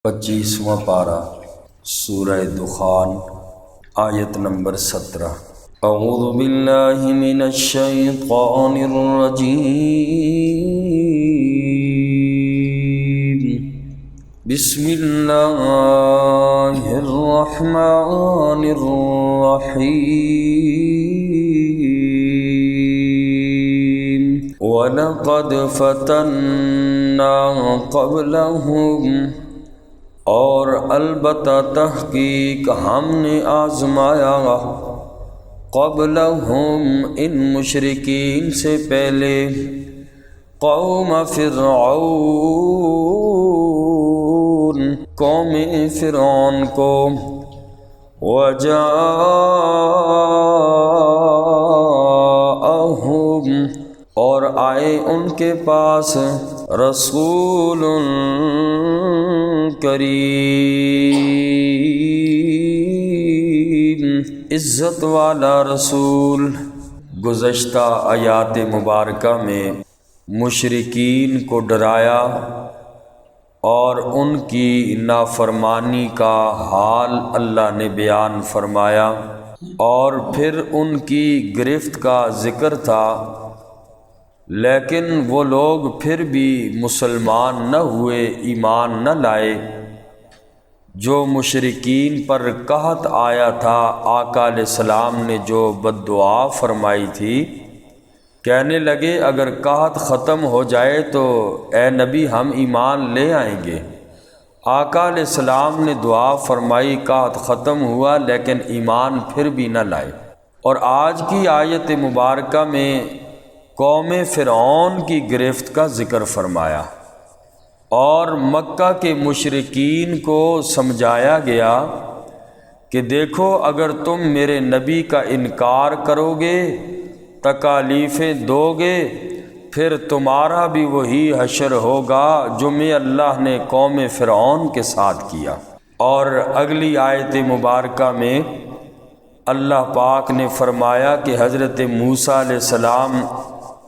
25واں پارہ سورہ دخان آیت نمبر 17۔ اعوذ باللہ من الشیطان الرجیم، بسم اللہ الرحمن الرحیم۔ وَلَقَدْ فَتَنَّا قَبْلَهُمْ، اور البتہ تحقیق ہم نے آزمایا قبلہم ان مشرکین سے پہلے قوم فرعون، قوم فرعون کو، وجاءہم اور آئے ان کے پاس رسول کریم، عزت والا رسول۔ گزشتہ آیات مبارکہ میں مشرکین کو ڈرایا اور ان کی نافرمانی کا حال اللہ نے بیان فرمایا، اور پھر ان کی گرفت کا ذکر تھا، لیکن وہ لوگ پھر بھی مسلمان نہ ہوئے، ایمان نہ لائے۔ جو مشرکین پر قحط آیا تھا، آقا علیہ السلام نے جو بد دعا فرمائی تھی، کہنے لگے اگر قحط ختم ہو جائے تو اے نبی ہم ایمان لے آئیں گے۔ آقا علیہ السلام نے دعا فرمائی، قحط ختم ہوا لیکن ایمان پھر بھی نہ لائے۔ اور آج کی آیت مبارکہ میں قوم فرعون کی گرفت کا ذکر فرمایا، اور مکہ کے مشرکین کو سمجھایا گیا کہ دیکھو اگر تم میرے نبی کا انکار کرو گے، تکالیفیں دو گے، پھر تمہارا بھی وہی حشر ہوگا جو میں اللہ نے قوم فرعون کے ساتھ کیا۔ اور اگلی آیت مبارکہ میں اللہ پاک نے فرمایا کہ حضرت موسیٰ علیہ السلام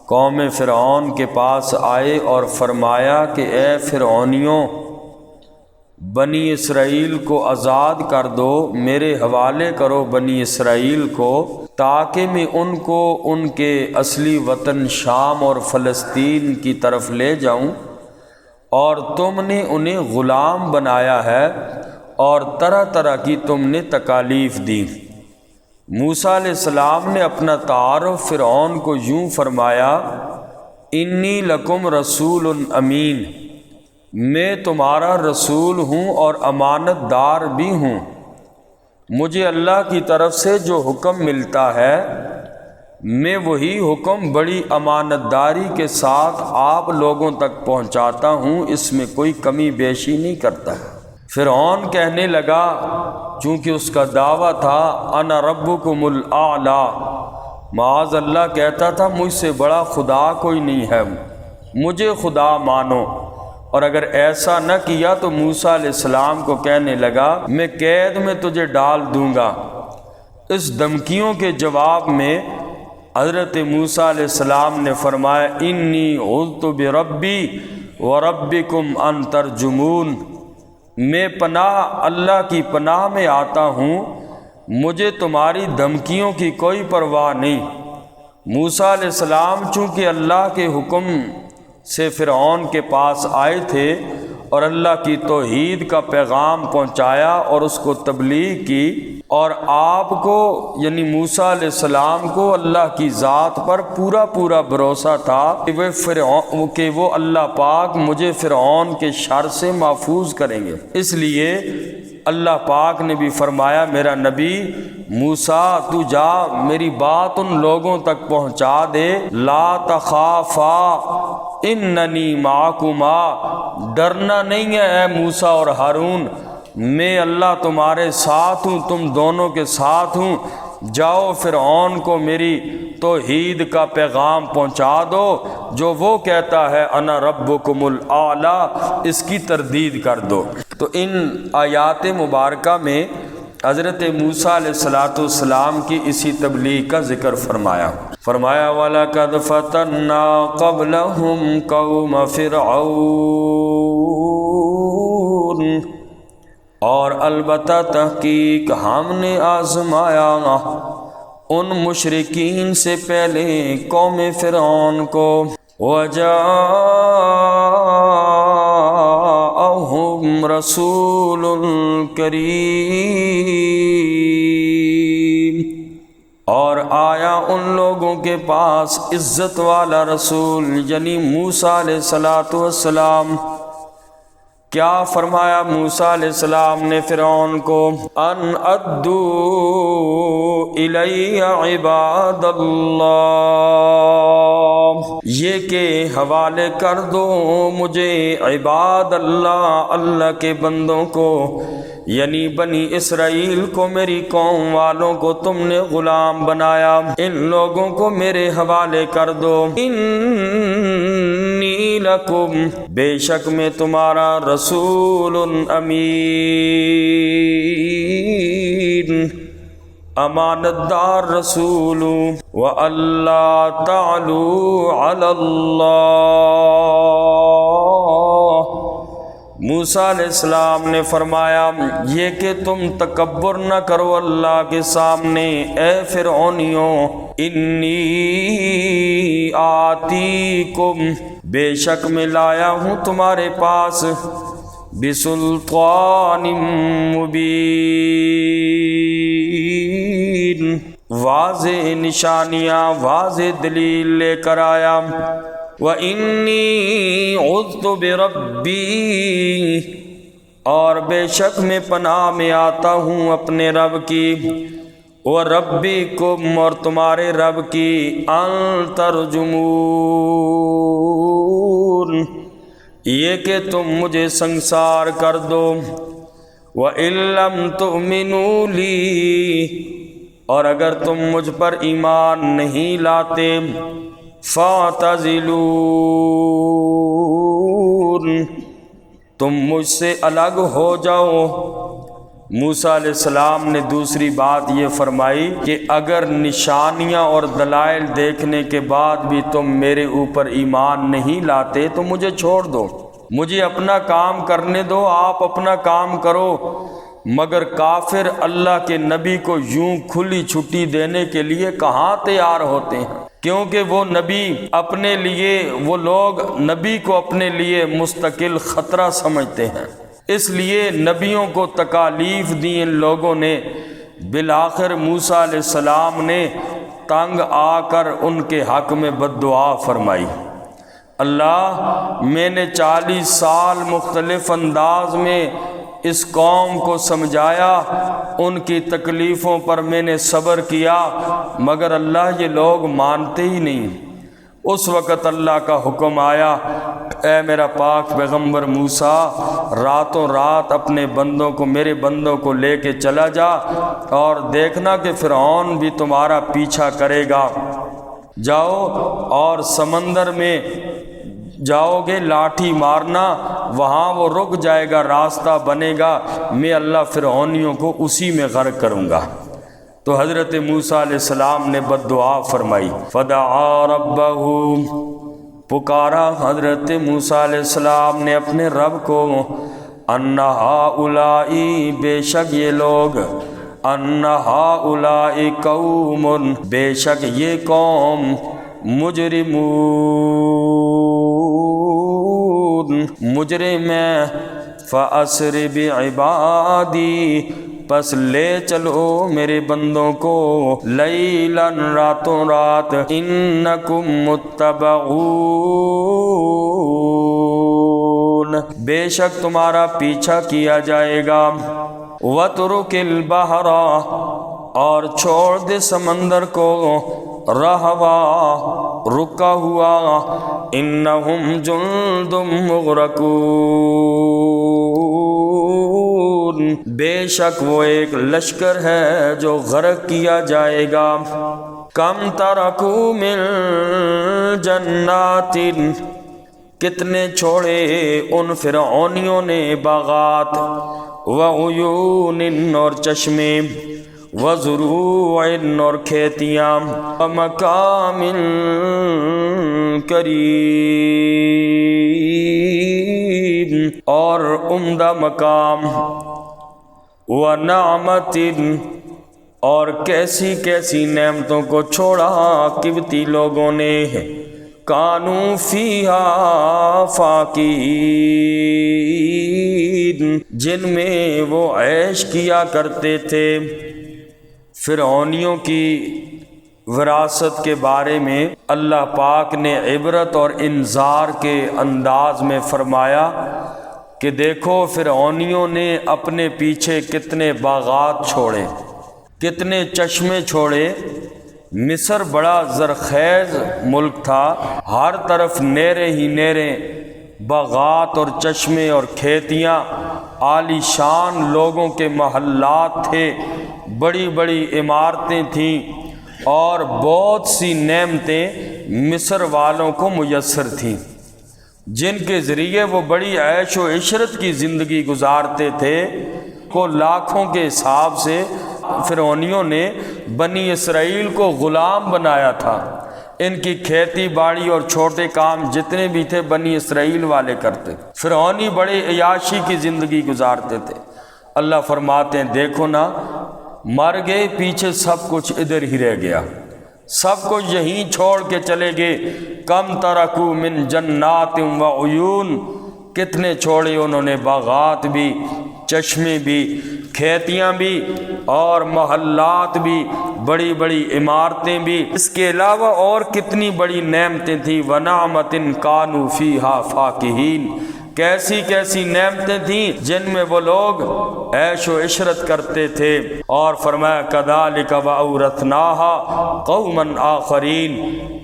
قوم فرعون کے پاس آئے اور فرمایا کہ اے فرعونیوں، بنی اسرائیل کو آزاد کر دو، میرے حوالے کرو بنی اسرائیل کو، تاکہ میں ان کو ان کے اصلی وطن شام اور فلسطین کی طرف لے جاؤں، اور تم نے انہیں غلام بنایا ہے اور طرح طرح کی تم نے تکالیف دی۔ موسیٰ علیہ السلام نے اپنا تعارف فرعون کو یوں فرمایا، انی لکم رسول امین، میں تمہارا رسول ہوں اور امانت دار بھی ہوں۔ مجھے اللہ کی طرف سے جو حکم ملتا ہے میں وہی حکم بڑی امانت داری کے ساتھ آپ لوگوں تک پہنچاتا ہوں، اس میں کوئی کمی بیشی نہیں کرتا۔ فرعون کہنے لگا، چونکہ اس کا دعویٰ تھا انا ربکم الاعلی، معاذ اللہ کہتا تھا مجھ سے بڑا خدا کوئی نہیں ہے، مجھے خدا مانو۔ اور اگر ایسا نہ کیا تو موسیٰ علیہ السلام کو کہنے لگا میں قید میں تجھے ڈال دوں گا۔ اس دھمکیوں کے جواب میں حضرت موسیٰ علیہ السلام نے فرمایا، انی عذت بربی وربکم ان ترجمون، میں پناہ اللہ کی پناہ میں آتا ہوں، مجھے تمہاری دھمکیوں کی کوئی پرواہ نہیں۔ موسیٰ علیہ السلام چونکہ اللہ کے حکم سے فرعون کے پاس آئے تھے اور اللہ کی توحید کا پیغام پہنچایا اور اس کو تبلیغ کی، اور آپ کو یعنی موسیٰ علیہ السلام کو اللہ کی ذات پر پورا پورا بھروسہ تھا کہ وہ اللہ پاک مجھے فرعون کے شر سے محفوظ کریں گے، اس لیے اللہ پاک نے بھی فرمایا میرا نبی موسیٰ تو جا میری بات ان لوگوں تک پہنچا دے، لا تخافا اننی معکما، ڈرنا نہیں ہے اے موسیٰ اور ہارون، میں اللہ تمہارے ساتھ ہوں، تم دونوں کے ساتھ ہوں، جاؤ فرعون کو میری توحید کا پیغام پہنچا دو، جو وہ کہتا ہے انا ربکم الاعلی، اس کی تردید کر دو۔ تو ان آیات مبارکہ میں حضرت موسیٰ علیہ السلام کی اسی تبلیغ کا ذکر فرمایا۔ وَلَقَدْ فَتَنَّا قَبْلَهُمْ قَوْمَ فِرْعَوْنَ، اور البتہ تحقیق ہم نے آزمایا ان مشرکین سے پہلے قوم فرعون کو، وَجَاءَهُمْ رَسُولٌ کریم، اور آیا ان لوگوں کے پاس عزت والا رسول یعنی موسیٰ علیہ السلام۔ کیا فرمایا موسیٰ علیہ السلام نے فرعون کو؟ ان ادو الی عباد اللہ، یہ کہ حوالے کر دو مجھے عباد اللہ، اللہ کے بندوں کو، یعنی بنی اسرائیل کو، میری قوم والوں کو تم نے غلام بنایا، ان لوگوں کو میرے حوالے کر دو۔ انی لکم، بے شک میں تمہارا رسول امین، امانت دار رسول، وَأَلَّا تَعْلُوا عَلَى اللَّهِ، موسیٰ علیہ السلام نے فرمایا یہ کہ تم تکبر نہ کرو اللہ کے سامنے، اے فرعونیوں، انی آتیکم، بے شک میں لایا ہوں تمہارے پاس، بسلطان مبین، واضح نشانیاں، واضح دلیل لے کر آیا، وَإِنِّي عُذْتُ بِرَبِّي، اور بے شک میں پناہ میں آتا ہوں اپنے رب کی، وَرَبِّكُمْ، اور تمہارے رب کی، أَن تَرْجُمُونَ، یہ کہ تم مجھے سنگسار کر دو، وَإِن لَّمْ تُؤْمِنُوا لِي، اور اگر تم مجھ پر ایمان نہیں لاتے، فَاعْتَزِلُونِ، تم مجھ سے الگ ہو جاؤ۔ موسیٰ علیہ السلام نے دوسری بات یہ فرمائی کہ اگر نشانیاں اور دلائل دیکھنے کے بعد بھی تم میرے اوپر ایمان نہیں لاتے تو مجھے چھوڑ دو، مجھے اپنا کام کرنے دو، آپ اپنا کام کرو۔ مگر کافر اللہ کے نبی کو یوں کھلی چھٹی دینے کے لیے کہاں تیار ہوتے ہیں، کیونکہ وہ نبی اپنے لیے، وہ لوگ نبی کو اپنے لیے مستقل خطرہ سمجھتے ہیں، اس لیے نبیوں کو تکالیف دی ان لوگوں نے۔ بالآخر موسیٰ علیہ السلام نے تنگ آ کر ان کے حق میں بد دعا فرمائی، اللہ میں نے 40 سال مختلف انداز میں اس قوم کو سمجھایا، ان کی تکلیفوں پر میں نے صبر کیا، مگر اللہ یہ لوگ مانتے ہی نہیں۔ اس وقت اللہ کا حکم آیا، اے میرا پاک پیغمبر موسیٰ، راتوں رات اپنے بندوں کو، میرے بندوں کو لے کے چلا جا، اور دیکھنا کہ فرعون بھی تمہارا پیچھا کرے گا۔ جاؤ اور سمندر میں جاؤ گے، لاٹھی مارنا، وہاں وہ رک جائے گا، راستہ بنے گا، میں اللہ فرعونیوں کو اسی میں غرق کروں گا۔ تو حضرت موسیٰ علیہ السلام نے بد دعا فرمائی، فدعا ربہ، پکارا حضرت موسیٰ علیہ السلام نے اپنے رب کو، ان ہؤلاء، بے شک یہ لوگ، ان ہؤلاء قوم، بے شک یہ قوم، مجرمون، مجرم ہے، فَأَسْرِ بِعِبَادِي، پس لے چلو میرے بندوں کو، لیلاً، راتوں رات، انکم متبعون، بے شک تمہارا پیچھا کیا جائے گا، وَتُرُكِ الْبَحْرَ، اور چھوڑ دے سمندر کو، رہوا، رکا ہوا، انہم جند مغرقون، بے شک وہ ایک لشکر ہے جو غرق کیا جائے گا۔ کم ترکو من جنات، کتنے چھوڑے ان فرعونیوں نے باغات، وعیون، اور چشمے، وزروع، اور کھیتیاں، ومقام کریم، اور عمدہ مقام، وَنَعْمَةٍ اور کیسی کیسی نعمتوں کو چھوڑا قبطی لوگوں نے، کانوا فیہا فاکہین جن میں وہ عیش کیا کرتے تھے۔ فرعونیوں کی وراثت کے بارے میں اللہ پاک نے عبرت اور انذار کے انداز میں فرمایا کہ دیکھو فرعونیوں نے اپنے پیچھے کتنے باغات چھوڑے، کتنے چشمے چھوڑے۔ مصر بڑا زرخیز ملک تھا، ہر طرف نہریں ہی نہریں، باغات اور چشمے اور کھیتیاں، عالی شان لوگوں کے محلات تھے، بڑی بڑی عمارتیں تھیں اور بہت سی نعمتیں مصر والوں کو میسر تھیں، جن کے ذریعے وہ بڑی عیش و عشرت کی زندگی گزارتے تھے۔ کو لاکھوں کے حساب سے فرعونیوں نے بنی اسرائیل کو غلام بنایا تھا۔ ان کی کھیتی باڑی اور چھوٹے کام جتنے بھی تھے بنی اسرائیل والے کرتے۔ فرعونی بڑے عیاشی کی زندگی گزارتے تھے۔ اللہ فرماتے ہیں دیکھو نا، مر گئے، پیچھے سب کچھ ادھر ہی رہ گیا، سب کچھ یہیں چھوڑ کے چلے گئے۔ کم ترکوا من جنات و عیون، کتنے چھوڑے انہوں نے، باغات بھی، چشمے بھی، کھیتیاں بھی اور محلات بھی، بڑی بڑی عمارتیں بھی، اس کے علاوہ اور کتنی بڑی نعمتیں تھیں۔ وَنَعْمَةٍ كَانُوا فِيهَا فَاكِهِينَ کیسی کیسی نعمتیں تھیں جن میں وہ لوگ عیش و عشرت کرتے تھے۔ اور فرمایا كَذَلِكَ وَأَوْرَثْنَاهَا قَوْمًا آخَرِينَ،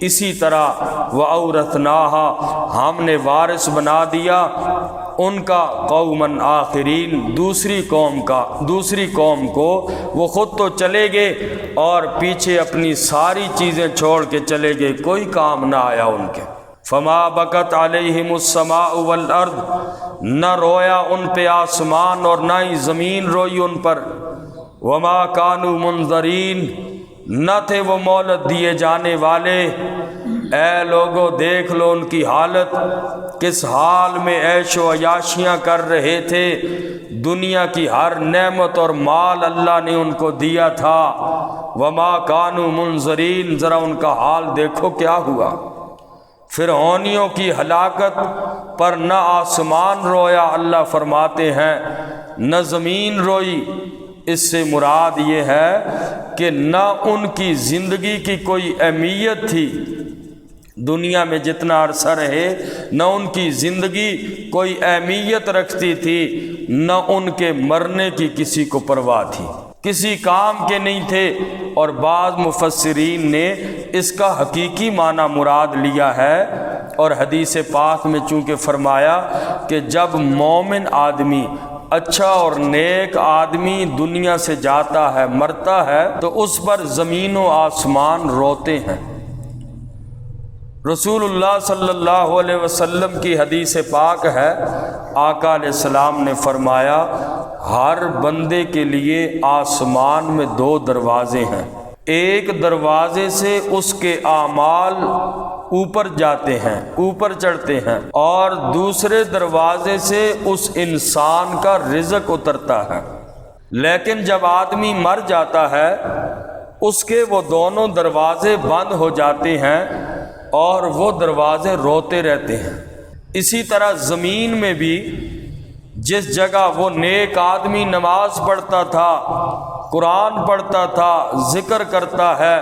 اسی طرح وَأَوْرَثْنَاهَا ہم نے وارث بنا دیا ان کا، قومًا آخرین دوسری قوم کو۔ وہ خود تو چلے گئے اور پیچھے اپنی ساری چیزیں چھوڑ کے چلے گئے، کوئی کام نہ آیا ان کے۔ فما بکت علیہم السماء والارض، نہ رویا ان پہ آسمان اور نہ ہی زمین روئی ان پر۔ وما کانوا منظرین، نہ تھے وہ مہلت دیے جانے والے۔ اے لوگو دیکھ لو ان کی حالت، کس حال میں عیش و عیاشیاں کر رہے تھے، دنیا کی ہر نعمت اور مال اللہ نے ان کو دیا تھا۔ وما کانوا منظرین، ذرا ان کا حال دیکھو کیا ہوا۔ فرعونیوں کی ہلاکت پر نہ آسمان رویا، اللہ فرماتے ہیں، نہ زمین روئی۔ اس سے مراد یہ ہے کہ نہ ان کی زندگی کی کوئی اہمیت تھی، دنیا میں جتنا عرصہ رہے نہ ان کی زندگی کوئی اہمیت رکھتی تھی، نہ ان کے مرنے کی کسی کو پرواہ تھی، کسی کام کے نہیں تھے۔ اور بعض مفسرین نے اس کا حقیقی معنی مراد لیا ہے، اور حدیث پاک میں چونکہ فرمایا کہ جب مومن آدمی، اچھا اور نیک آدمی دنیا سے جاتا ہے، مرتا ہے، تو اس پر زمین و آسمان روتے ہیں۔ رسول اللہ صلی اللہ علیہ وسلم کی حدیث پاک ہے، آقا علیہ السلام نے فرمایا ہر بندے کے لیے آسمان میں 2 دروازے ہیں، ایک دروازے سے اس کے اعمال اوپر جاتے ہیں، اوپر چڑھتے ہیں، اور دوسرے دروازے سے اس انسان کا رزق اترتا ہے۔ لیکن جب آدمی مر جاتا ہے اس کے وہ دونوں دروازے بند ہو جاتے ہیں اور وہ دروازے روتے رہتے ہیں۔ اسی طرح زمین میں بھی جس جگہ وہ نیک آدمی نماز پڑھتا تھا، قرآن پڑھتا تھا، ذکر کرتا ہے،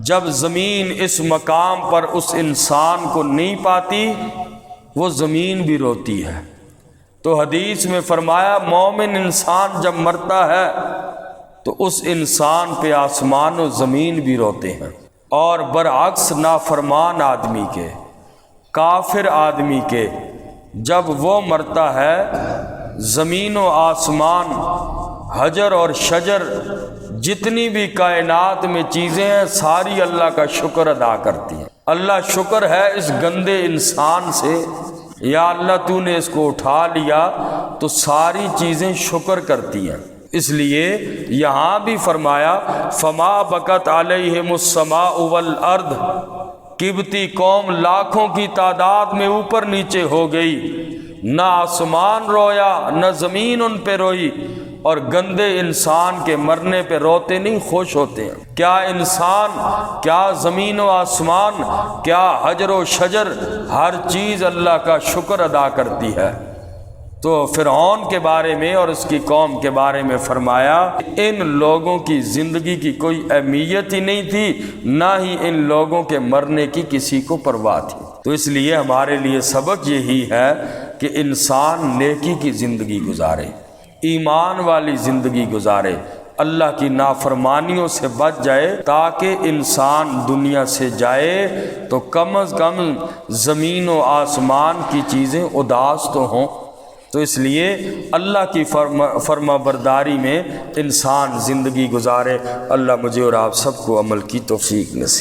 جب زمین اس مقام پر اس انسان کو نہیں پاتی، وہ زمین بھی روتی ہے۔ تو حدیث میں فرمایا مومن انسان جب مرتا ہے تو اس انسان پہ آسمان و زمین بھی روتے ہیں، اور برعکس نافرمان آدمی کے، کافر آدمی کے، جب وہ مرتا ہے زمین و آسمان، حجر اور شجر، جتنی بھی کائنات میں چیزیں ہیں، ساری اللہ کا شکر ادا کرتی ہیں۔ اللہ شکر ہے اس گندے انسان سے، یا اللہ تو نے اس کو اٹھا لیا، تو ساری چیزیں شکر کرتی ہیں۔ اس لیے یہاں بھی فرمایا فما بکت علیہم السماء والارض، قبطی قوم لاکھوں کی تعداد میں اوپر نیچے ہو گئی، نہ آسمان رویا نہ زمین ان پہ روئی۔ اور گندے انسان کے مرنے پہ روتے نہیں، خوش ہوتے ہیں۔ کیا انسان، کیا زمین و آسمان، کیا حجر و شجر، ہر چیز اللہ کا شکر ادا کرتی ہے۔ تو فرعون کے بارے میں اور اس کی قوم کے بارے میں فرمایا ان لوگوں کی زندگی کی کوئی اہمیت ہی نہیں تھی، نہ ہی ان لوگوں کے مرنے کی کسی کو پرواہ تھی۔ تو اس لیے ہمارے لیے سبق یہی ہے کہ انسان نیکی کی زندگی گزارے، ایمان والی زندگی گزارے، اللہ کی نافرمانیوں سے بچ جائے، تاکہ انسان دنیا سے جائے تو کم از کم زمین و آسمان کی چیزیں اداس تو ہوں۔ تو اس لیے اللہ کی فرما برداری میں انسان زندگی گزارے۔ اللہ مجھے اور آپ سب کو عمل کی توفیق نصیب